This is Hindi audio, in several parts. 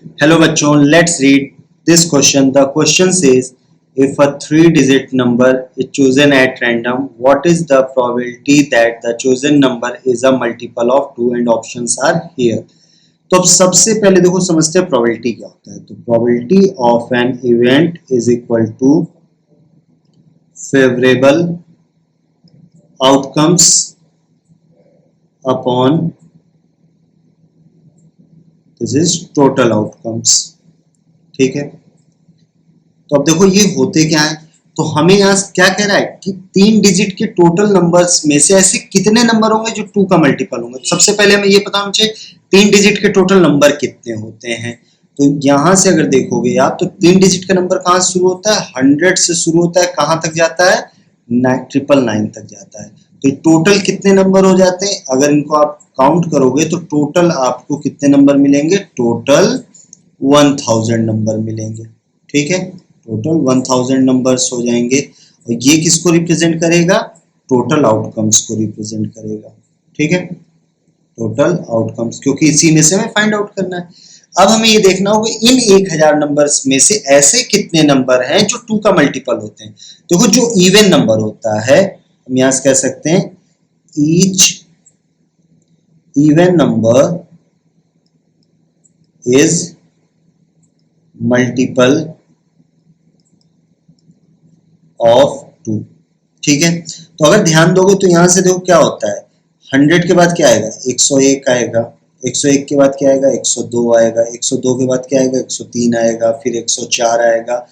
Hello बच्चों, let's read this question. The question says, if a three-digit number is chosen at random, what is the probability that the chosen number is a multiple of 2 and options are here. तो अब सबसे पहले देखो समझते हैं प्रोबेबिलिटी क्या होता है. तो probability of an event is equal to favourable outcomes upon this is total outcomes. ठीक है, तो अब देखो ये होते क्या है. तो हमें यहाँ क्या कह रहा है कि 3 डिजिट के टोटल नंबर्स में से ऐसे कितने नंबर होंगे जो 2 का मल्टीपल होंगे. तो सबसे पहले हमें ये पता होना चाहिए 3 डिजिट के टोटल नंबर कितने होते हैं. तो यहां से अगर देखोगे आप तो 3 डिजिट का नंबर कहां से शुरू होता है, 100 से शुरू होता है, कहां तक जाता है, 999 तक जाता है. तो टोटल कितने नंबर हो जाते हैं, अगर इनको आप काउंट करोगे तो टोटल आपको कितने नंबर मिलेंगे, टोटल 1000 नंबर मिलेंगे. ठीक है, टोटल 1000 नंबर्स हो जाएंगे. और ये किसको रिप्रेजेंट करेगा, टोटल आउटकम्स को रिप्रेजेंट करेगा. ठीक है, टोटल आउटकम्स, क्योंकि इसी में से हमें फाइंड आउट करना है. अब हमें ये देखना होगा इन 1000 नंबर्स में से ऐसे कितने नंबर हैं जो 2 का मल्टीपल होते हैं. देखो जो इवन नंबर होता है हम यहां से कह सकते हैं each even number is multiple of 2. ठीक है, तो अगर ध्यान दोगे तो यहां से देखो क्या होता है, 100 के बाद क्या आएगा, 101 आएगा, 101 के बाद क्या आएगा, 102 आएगा, 102 के बाद क्या आएगा, 103 आएगा, फिर 104 आएगा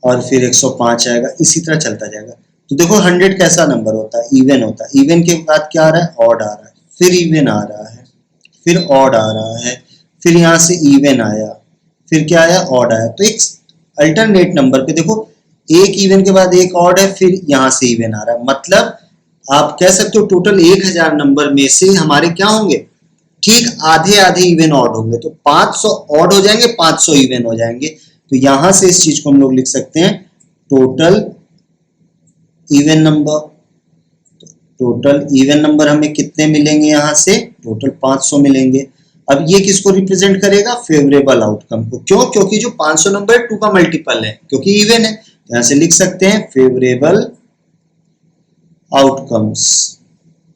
और फिर 105 आएगा, इसी तरह चलता जाएगा. तो देखो 100 कैसा नंबर होता है, इवन होता है. इवन के बाद क्या आ रहा है, ऑड आ रहा है, फिर इवन आ रहा है, फिर ऑड आ रहा है, फिर यहाँ से इवन आया, फिर क्या आया, ऑड आया. तो एक अल्टरनेट नंबर पे देखो एक इवन के बाद एक ऑड है, फिर यहाँ से इवन आ रहा है. मतलब आप कह सकते हो टोटल 1000 नंबर में से हमारे क्या होंगे, ठीक आधे आधे इवन ऑड होंगे. तो 500 ऑड हो जाएंगे, 500 इवन हो जाएंगे. तो यहां से इस चीज को हम लोग लिख सकते हैं total even number. Total even number हमें कितने मिलेंगे, यहां से टोटल 500 मिलेंगे. अब ये किसको रिप्रेजेंट करेगा, फेवरेबल आउटकम को. क्यों, क्योंकि जो 500 नंबर 2 का मल्टीपल है, क्योंकि इवन है. यहां से लिख सकते हैं फेवरेबल आउटकम्स.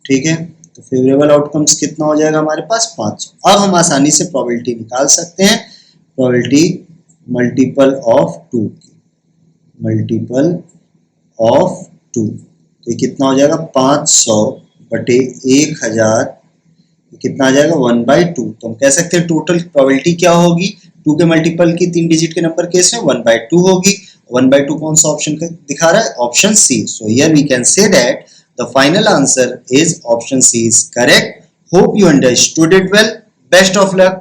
ठीक है, तो फेवरेबल आउटकम्स कितना हो जाएगा हमारे पास, 500. अब हम आसानी से प्रोबेबिलिटी निकाल सकते हैं. प्रोबेबिलिटी मल्टीपल ऑफ 2 की, मल्टीपल ऑफ 2, तो ये कितना हो जाएगा, 500 बटे 1000, कितना आ जाएगा, 1/2. तो हम कह सकते हैं टोटल प्रोबेबिलिटी क्या होगी, 2 के मल्टीपल की 3 डिजिट के नंबर केस में 1/2 होगी. 1/2 कौन सा ऑप्शन दिखा रहा है, option C. So here we can say that the final answer is option C is correct. Hope you understood it well. Best of luck.